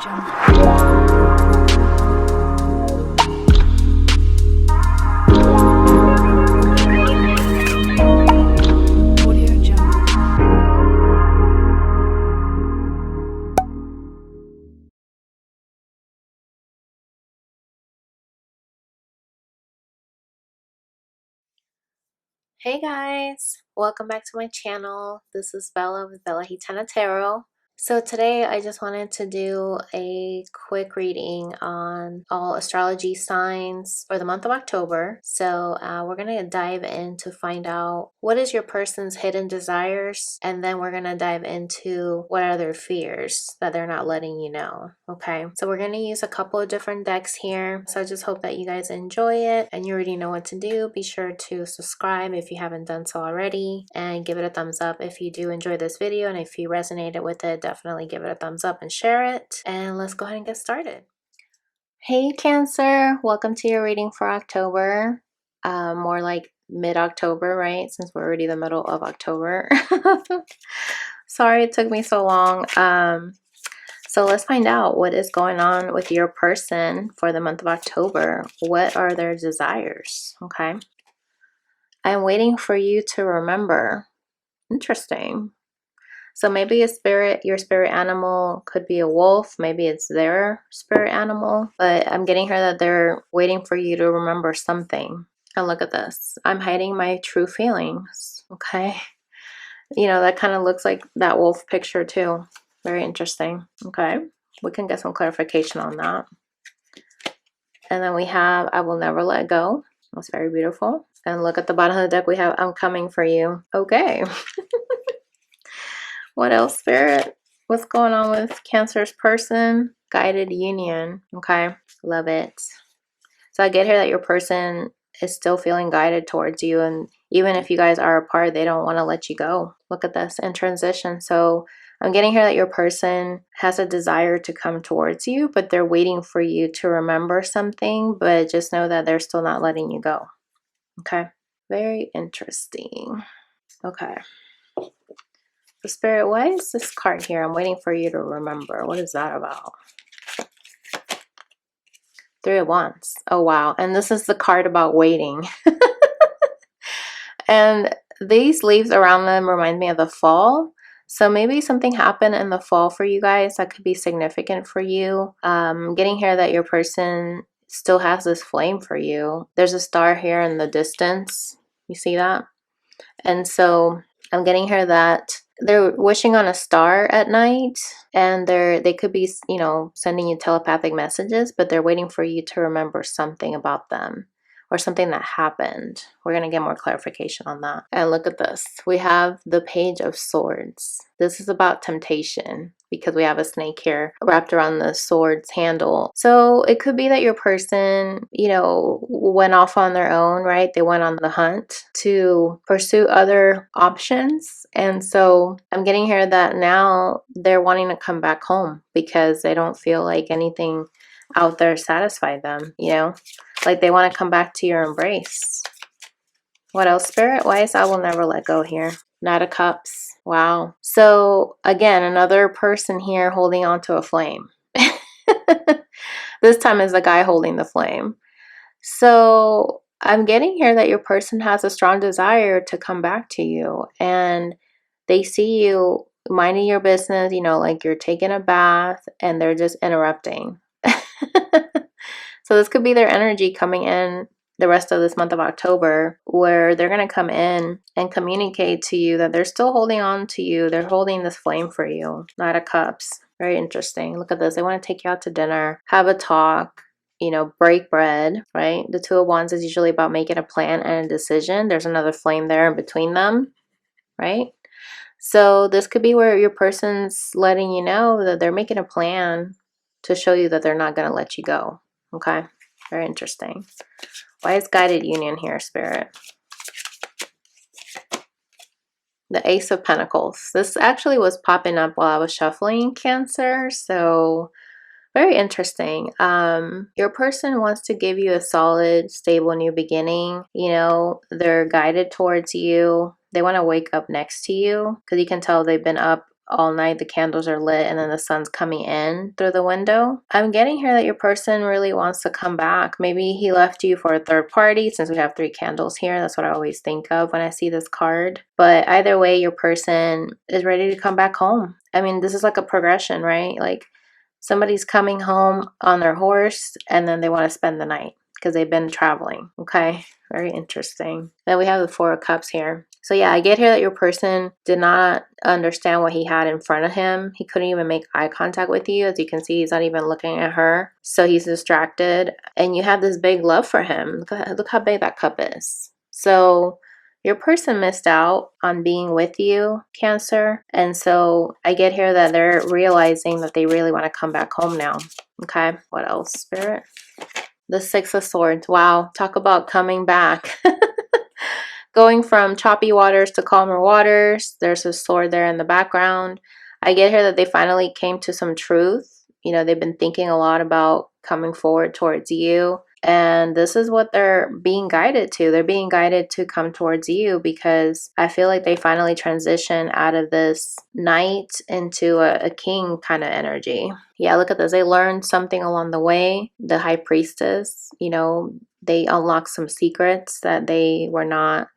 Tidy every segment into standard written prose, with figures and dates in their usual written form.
Hey guys, welcome back to my channel. This is Bella with Bella Gitana Tarot. So today I just wanted to do a quick reading on all astrology signs for the month of October. So we're going to dive in to find out what is your person's hidden desires, and then we're going to dive into what are their fears that they're not letting you know. Okay, so we're going to use a couple of different decks here. So I just hope that you guys enjoy it and you already know what to do. Be sure to subscribe if you haven't done so already, and give it a thumbs up if you do enjoy this video, and if you resonated with it, definitely give it a thumbs up and share it. And let's go ahead and get started. Hey Cancer, welcome to your reading for October. More like mid-October, right? Since we're already the middle of October. Sorry it took me so long. So let's find out what is going on with your person for the month of October. What are their desires? Okay. I'm waiting for you to remember. Interesting. So maybe your spirit animal could be a wolf. Maybe it's their spirit animal. But I'm getting here that they're waiting for you to remember something. And look at this. I'm hiding my true feelings. Okay. You know, that kind of looks like that wolf picture too. Very interesting. Okay. We can get some clarification on that. And then we have I will never let go. That's very beautiful. And look at the bottom of the deck. We have I'm coming for you. Okay. What else, Spirit? What's going on with Cancer's person? Guided union. Okay. Love it. So I get here that your person is still feeling guided towards you. And even if you guys are apart, they don't want to let you go. Look at this in transition. So I'm getting here that your person has a desire to come towards you, but they're waiting for you to remember something. But just know that they're still not letting you go. Okay. Very interesting. Okay. The Spirit, why is this card here? I'm waiting for you to remember. What is that about? Three of Wands. Oh, wow. And this is the card about waiting. And these leaves around them remind me of the fall. So maybe something happened in the fall for you guys that could be significant for you. Getting here that your person still has this flame for you. There's a star here in the distance. You see that? And so I'm getting here that they're wishing on a star at night, and they could be, you know, sending you telepathic messages, but they're waiting for you to remember something about them or something that happened. We're going to get more clarification on that. And look at this. We have the Page of Swords. This is about temptation because we have a snake here wrapped around the sword's handle. So it could be that your person, you know, went off on their own, right? They went on the hunt to pursue other options. And so I'm getting here that now they're wanting to come back home because they don't feel like anything out there satisfied them, you know, like they want to come back to your embrace. What else, Spirit? Why is I will never let go here? Knight of Cups. Wow. So again, another person here holding on to a flame. This time is the guy holding the flame. So I'm getting here that your person has a strong desire to come back to you, and they see you minding your business, you know, like you're taking a bath and they're just interrupting. So this could be their energy coming in the rest of this month of October, where they're going to come in and communicate to you that they're still holding on to you. They're holding this flame for you. Knight of Cups. Very interesting. Look at this. They want to take you out to dinner, have a talk, you know, break bread, right? The Two of Wands is usually about making a plan and a decision. There's another flame there in between them, right? So this could be where your person's letting you know that they're making a plan to show you that they're not going to let you go. Okay, very interesting. Why is guided union here, Spirit? The Ace of Pentacles. This actually was popping up while I was shuffling, Cancer. So very interesting. Your person wants to give you a solid, stable new beginning. You know, they're guided towards you. They want to wake up next to you because you can tell they've been up all night, the candles are lit, and then the sun's coming in through the window. I'm getting here that your person really wants to come back. Maybe he left you for a third party, since we have 3 candles here. That's what I always think of when I see this card. But either way, your person is ready to come back home. I mean, this is like a progression, right? Like somebody's coming home on their horse and then they want to spend the night because they've been traveling. Okay, very interesting. Then we have the 4 of Cups here. So yeah, I get here that your person did not understand what he had in front of him. He couldn't even make eye contact with you. As you can see, he's not even looking at her. So he's distracted. And you have this big love for him. Look how big that cup is. So your person missed out on being with you, Cancer. And so I get here that they're realizing that they really want to come back home now. Okay, what else, Spirit? The 6 of Swords. Wow, talk about coming back. Going from choppy waters to calmer waters. There's a sword there in the background. I get here that they finally came to some truth. You know, they've been thinking a lot about coming forward towards you. And this is what they're being guided to. They're being guided to come towards you because I feel like they finally transition out of this knight into a king kind of energy. Yeah, look at this. They learned something along the way. The High Priestess, you know, they unlocked some secrets that they were not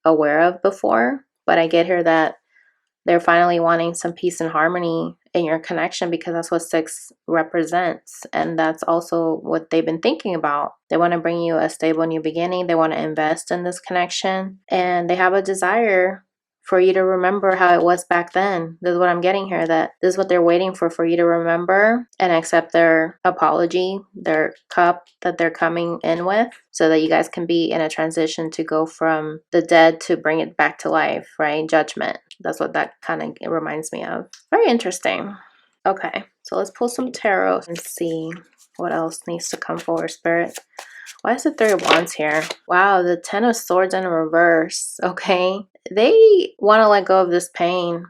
aware of before. But I get here that they're finally wanting some peace and harmony in your connection because that's what 6 represents. And that's also what they've been thinking about. They want to bring you a stable new beginning. They want to invest in this connection. And they have a desire for you to remember how it was back then. This is what I'm getting here, that this is what they're waiting for you to remember and accept their apology, their cup that they're coming in with, so that you guys can be in a transition to go from the dead to bring it back to life, right? Judgment. That's what that kind of reminds me of. Very interesting. Okay, so let's pull some tarot and see what else needs to come forward, Spirit. Why is the 3 of Wands here? Wow, the 10 of Swords in reverse. Okay, they want to let go of this pain.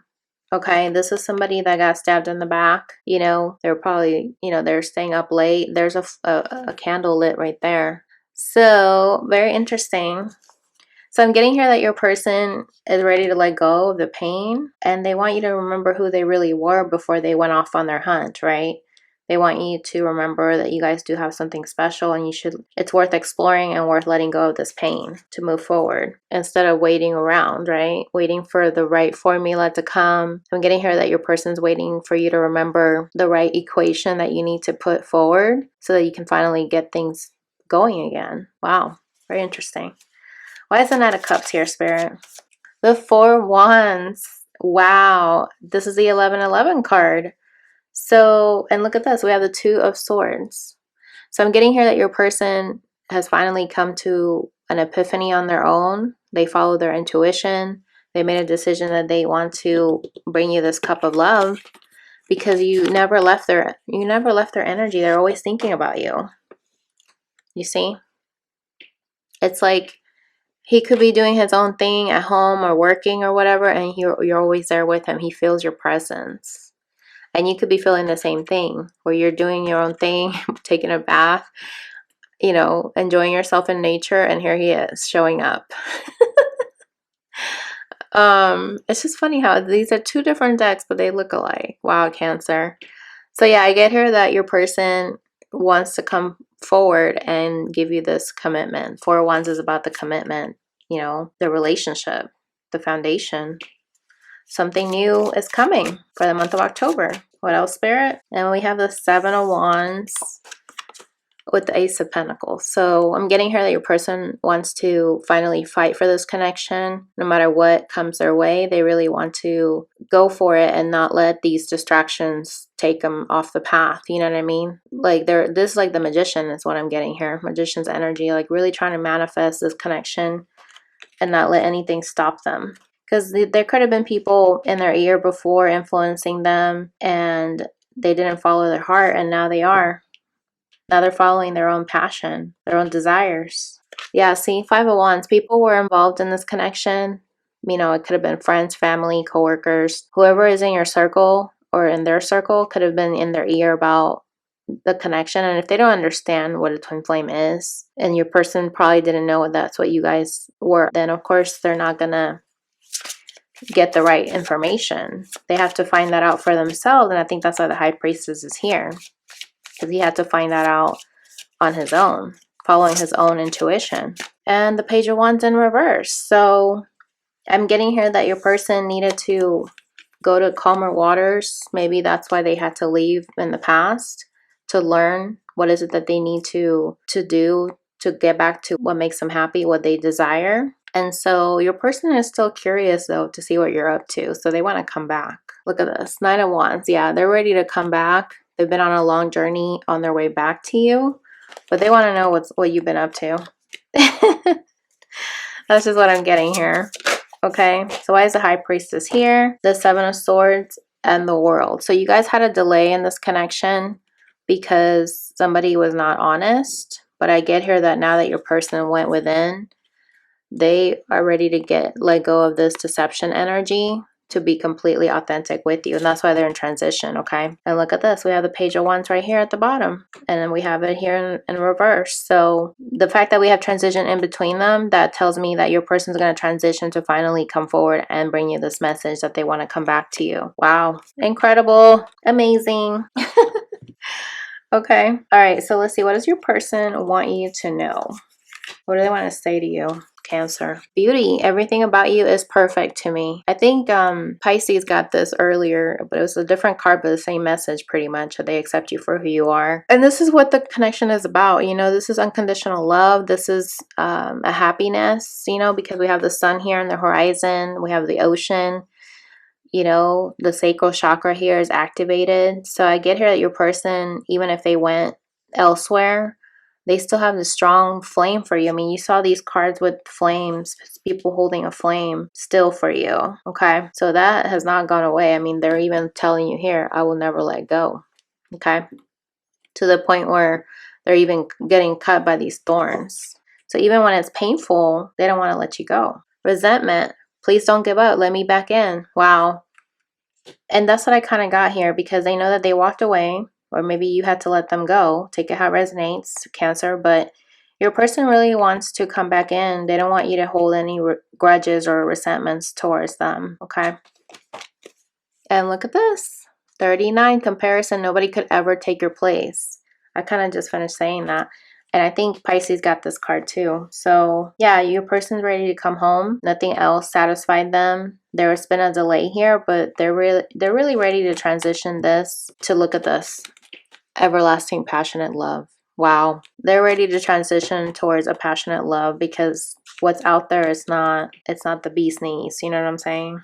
Okay, this is somebody that got stabbed in the back. You know, they're probably, you know, they're staying up late. There's a candle lit right there. So, very interesting. So I'm getting here that your person is ready to let go of the pain and they want you to remember who they really were before they went off on their hunt, right? They want you to remember that you guys do have something special and it's worth exploring and worth letting go of this pain to move forward instead of waiting around, right? Waiting for the right formula to come. I'm getting here that your person's waiting for you to remember the right equation that you need to put forward so that you can finally get things going again. Wow, very interesting. Why is the Knight of Cups here, Spirit? The 4 of Wands. Wow. This is the 1111 card. So, and look at this. We have the 2 of Swords. So I'm getting here that your person has finally come to an epiphany on their own. They follow their intuition. They made a decision that they want to bring you this cup of love because you never left their energy. They're always thinking about you. You see? It's like he could be doing his own thing at home or working or whatever, and you're always there with him. He feels your presence. And you could be feeling the same thing, where you're doing your own thing, taking a bath, you know, enjoying yourself in nature, and here he is showing up. It's just funny how these are 2 different decks, but they look alike. Wow, Cancer. So yeah, I get here that your person wants to come forward and give you this commitment. 4 of Wands is about the commitment, you know, the relationship, the foundation. Something new is coming for the month of October. What else, Spirit? And we have the 7 of Wands with the Ace of Pentacles. So I'm getting here that your person wants to finally fight for this connection. No matter what comes their way, they really want to go for it and not let these distractions take them off the path. You know what I mean? Like this is like the Magician is what I'm getting here. Magician's energy, like really trying to manifest this connection and not let anything stop them. Because there could have been people in their ear before influencing them and they didn't follow their heart, and now they are. Now they're following their own passion, their own desires. Yeah, see, 5 of Wands. People were involved in this connection. You know, it could have been friends, family, coworkers. Whoever is in your circle or in their circle could have been in their ear about the connection. And if they don't understand what a twin flame is, and your person probably didn't know that's what you guys were, then of course they're not gonna get the right information. They have to find that out for themselves. And I think that's why the High Priestess is here, because he had to find that out on his own, following his own intuition. And the Page of Wands in reverse. So I'm getting here that your person needed to go to calmer waters. Maybe that's why they had to leave in the past, to learn what is it that they need to do to get back to what makes them happy, what they desire. And so your person is still curious though to see what you're up to. So they want to come back. Look at this, 9 of Wands. Yeah, they're ready to come back. They've been on a long journey on their way back to you, but they want to know what you've been up to. That's just what I'm getting here. Okay, so why is the High Priestess here? The 7 of Swords and the World. So you guys had a delay in this connection because somebody was not honest. But I get here that now that your person went within, they are ready to let go of this deception energy to be completely authentic with you. And that's why they're in transition, okay? And look at this. We have the Page of Wands right here at the bottom. And then we have it here in reverse. So the fact that we have transition in between them, that tells me that your person's going to transition to finally come forward and bring you this message that they want to come back to you. Wow. Incredible. Amazing. Okay. All right. So let's see. What does your person want you to know? What do they want to say to you? Cancer. Beauty. Everything about you is perfect to me. I think Pisces got this earlier, but it was a different card, but the same message pretty much. They accept you for who you are. And this is what the connection is about. You know, this is unconditional love. This is a happiness, you know, because we have the sun here on the horizon. We have the ocean. You know, the sacral chakra here is activated. So I get here that your person, even if they went elsewhere, they still have the strong flame for you. I mean, you saw these cards with flames, people holding a flame still for you. Okay. So that has not gone away. I mean, they're even telling you here, I will never let go. Okay. To the point where they're even getting cut by these thorns. So even when it's painful, they don't want to let you go. Resentment. Please don't give up. Let me back in. Wow. And that's what I kind of got here, because they know that they walked away, or maybe you had to let them go. Take it how it resonates, Cancer. But your person really wants to come back in. They don't want you to hold any grudges or resentments towards them. Okay. And look at this. 39 comparison. Nobody could ever take your place. I kind of just finished saying that. And I think Pisces got this card too. So yeah, your person's ready to come home. Nothing else satisfied them. There's been a delay here, but they're really ready to transition this to, look at this, everlasting passionate love. Wow. They're ready to transition towards a passionate love, because what's out there is it's not the bee's knees. You know what I'm saying?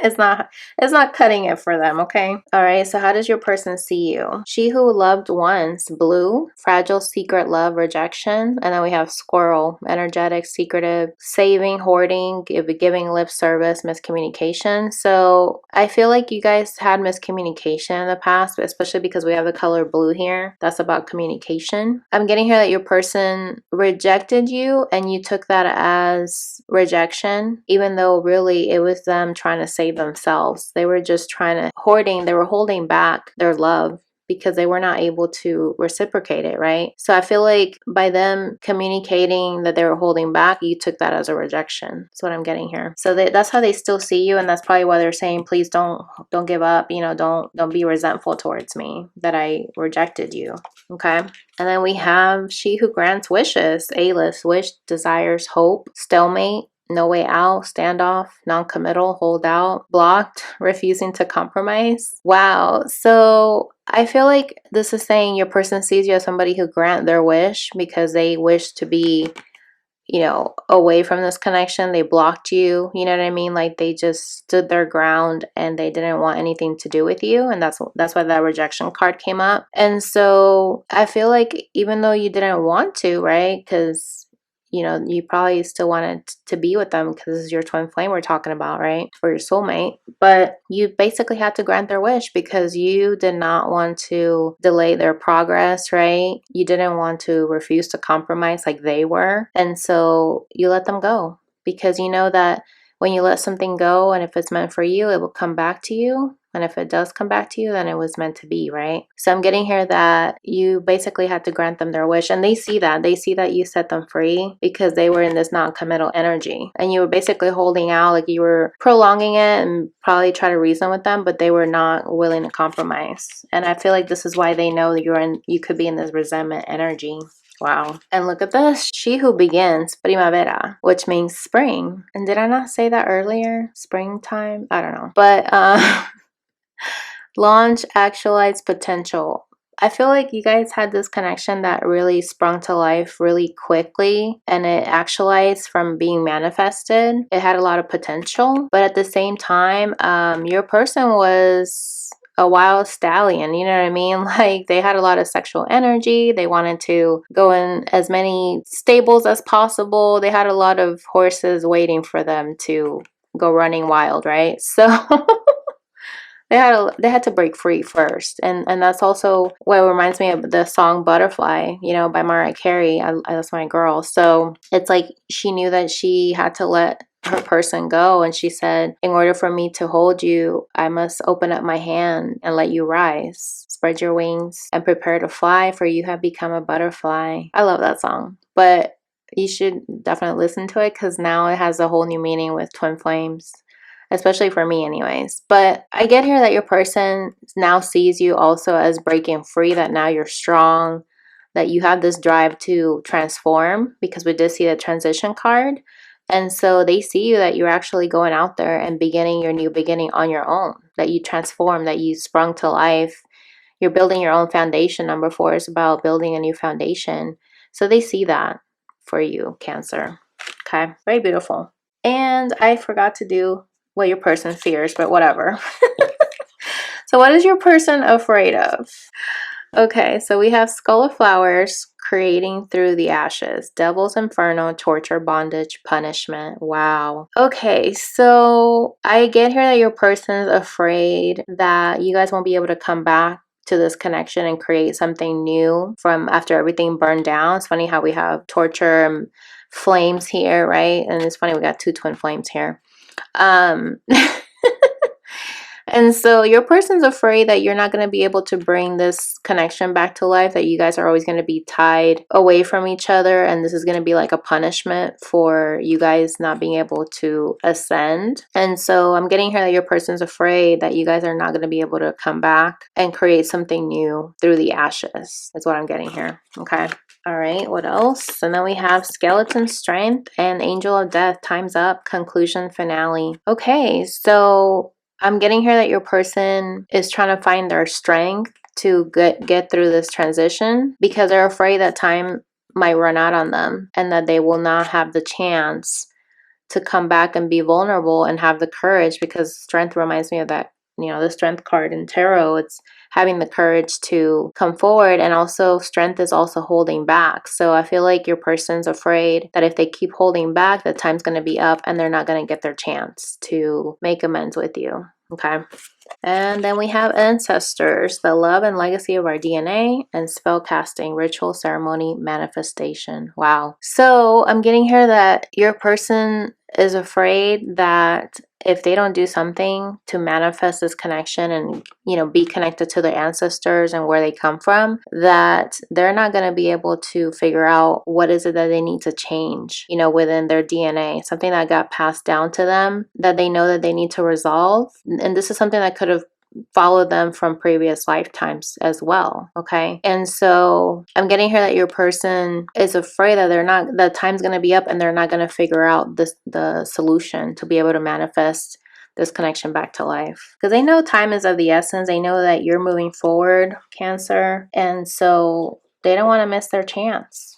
It's not cutting it for them. Okay. All right. So how does your person see you? She who loved once. Blue. Fragile, secret love, rejection. And then we have Squirrel. Energetic, secretive, saving, hoarding, giving lip service, miscommunication. So I feel like you guys had miscommunication in the past, especially because we have the color blue here. That's about communication. I'm getting here that your person rejected you and you took that as rejection, even though really it was them trying to save themselves. They were just they were holding back their love because they were not able to reciprocate it, right? So I feel like by them communicating that they were holding back, you took that as a rejection. That's what I'm getting here. So that's how they still see you, and that's probably why they're saying, please don't give up, you know, don't be resentful towards me that I rejected you. Okay. And then we have She Who Grants Wishes. A-list. Wish, desires, hope, stalemate, no way out, standoff, non-committal, hold out, blocked, refusing to compromise. Wow. So I feel like this is saying your person sees you as somebody who grant their wish because they wish to be, you know, away from this connection. They blocked you, you know what I mean? Like they just stood their ground and they didn't want anything to do with you. And that's why that rejection card came up. And so I feel like even though you didn't want to, right? Because you know, you probably still wanted to be with them because this is your twin flame we're talking about, right? Or your soulmate. But you basically had to grant their wish because you did not want to delay their progress, right? You didn't want to refuse to compromise like they were. And so you let them go because you know that when you let something go and if it's meant for you, it will come back to you. And if it does come back to you, then it was meant to be, right? So I'm getting here that you basically had to grant them their wish. And they see that. They see that you set them free because they were in this non-committal energy. And you were basically holding out, like you were prolonging it and probably try to reason with them, but they were not willing to compromise. And I feel like this is why they know that you could be in this resentment energy. Wow. And look at this. She who begins, primavera, which means spring. And did I not say that earlier? Springtime? I don't know. But launch, actualize potential. I feel like you guys had this connection that really sprung to life really quickly, and it actualized from being manifested. It had a lot of potential, but at the same time, your person was a wild stallion, you know what I mean? Like they had a lot of sexual energy. They wanted to go in as many stables as possible. They had a lot of horses waiting for them to go running wild, right? So they had to break free first, and that's also what reminds me of the song Butterfly, you know, by Mariah Carey. That's my girl. So it's like she knew that she had to let her person go, and she said, in order for me to hold you, I must open up my hand and let you rise. Spread your wings and prepare to fly, for you have become a butterfly. I love that song, but you should definitely listen to it because now it has a whole new meaning with twin flames, especially for me anyways. But I get here that your person now sees you also as breaking free, that now you're strong, that you have this drive to transform, because we did see the transition card. And so they see you that you're actually going out there and beginning your new beginning on your own, that you transform, that you sprung to life. You're building your own foundation. Number 4 is about building a new foundation. So they see that for you, Cancer. Okay, very beautiful. And I forgot to do what your person fears, but whatever. So what is your person afraid of? Okay, so we have Skull of Flowers, creating through the ashes, Devil's Inferno, torture, bondage, punishment. Wow. Okay, so I get here that your person's afraid that you guys won't be able to come back to this connection and create something new from after everything burned down. It's funny how we have torture and flames here, right? And it's funny we got 2 twin flames here. And so your person's afraid that you're not going to be able to bring this connection back to life, that you guys are always going to be tied away from each other, and this is going to be like a punishment for you guys not being able to ascend. And so I'm getting here that your person's afraid that you guys are not going to be able to come back and create something new through the ashes. That's what I'm getting here. Okay. All right, what else? And then we have Skeleton Strength and Angel of Death, time's up, conclusion, finale. Okay, so I'm getting here that your person is trying to find their strength to get through this transition, because they're afraid that time might run out on them and that they will not have the chance to come back and be vulnerable and have the courage, because strength reminds me of that, you know, the strength card in tarot. It's having the courage to come forward, and also strength is also holding back. So I feel like your person's afraid that if they keep holding back, the time's going to be up and they're not going to get their chance to make amends with you. Okay. And then we have Ancestors, the love and legacy of our DNA, and spell casting, ritual, ceremony, manifestation. Wow. So I'm getting here that your person is afraid that if they don't do something to manifest this connection and, you know, be connected to their ancestors and where they come from, that they're not going to be able to figure out what is it that they need to change, you know, within their DNA, something that got passed down to them that they know that they need to resolve. And this is something that could have followed them from previous lifetimes as well. Okay. And so I'm getting here that your person is afraid that the time's going to be up and they're not going to figure out the solution to be able to manifest this connection back to life, because they know time is of the essence. They know that you're moving forward, Cancer, and so they don't want to miss their chance.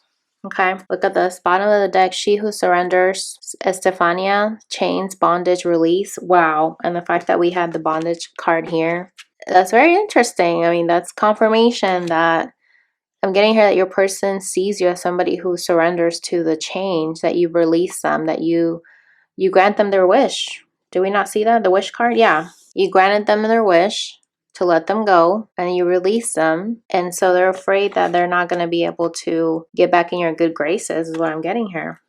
Okay, look at this bottom of the deck. She who surrenders, Estefania, chains, bondage, release. Wow. And the fact that we had the bondage card here, that's very interesting. I mean, that's confirmation that I'm getting here that your person sees you as somebody who surrenders to the change, that you release them, that you grant them their wish. Do we not see that? The wish card? Yeah. You granted them their wish to let them go, and you release them. And so they're afraid that they're not going to be able to get back in your good graces, is what I'm getting here.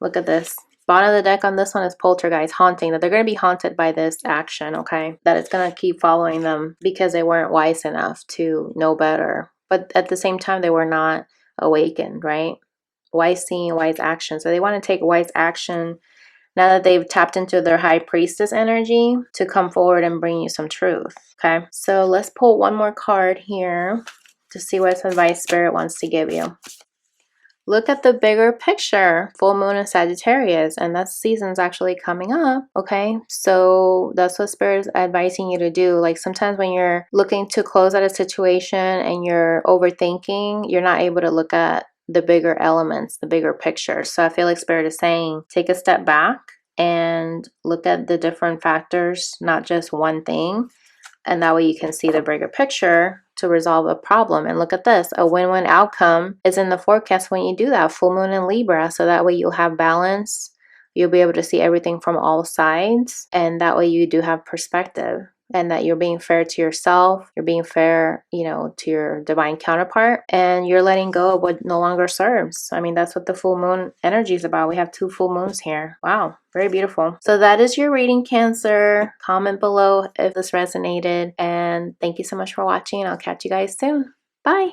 Look at this. Bottom of the deck on this one is poltergeist, haunting, that they're going to be haunted by this action, okay? That it's going to keep following them because they weren't wise enough to know better. But at the same time, they were not awakened, right? Wise seeing, wise action. So they want to take wise action now that they've tapped into their high priestess energy to come forward and bring you some truth, okay? So let's pull one more card here to see what advice Spirit wants to give you. Look at the bigger picture. Full moon in Sagittarius, and that season's actually coming up, okay? So that's what Spirit is advising you to do. Like sometimes when you're looking to close out a situation and you're overthinking, you're not able to look at the bigger elements, the bigger picture. So I feel like Spirit is saying, take a step back and look at the different factors, not just one thing. And that way you can see the bigger picture to resolve a problem. And look at this, a win-win outcome is in the forecast when you do that. Full moon in Libra. So that way you'll have balance. You'll be able to see everything from all sides. And that way you do have perspective. And that you're being fair to yourself. You're being fair, you know, to your divine counterpart. And you're letting go of what no longer serves. I mean, that's what the full moon energy is about. We have 2 full moons here. Wow. Very beautiful. So that is your reading, Cancer. Comment below if this resonated. And thank you so much for watching. I'll catch you guys soon. Bye.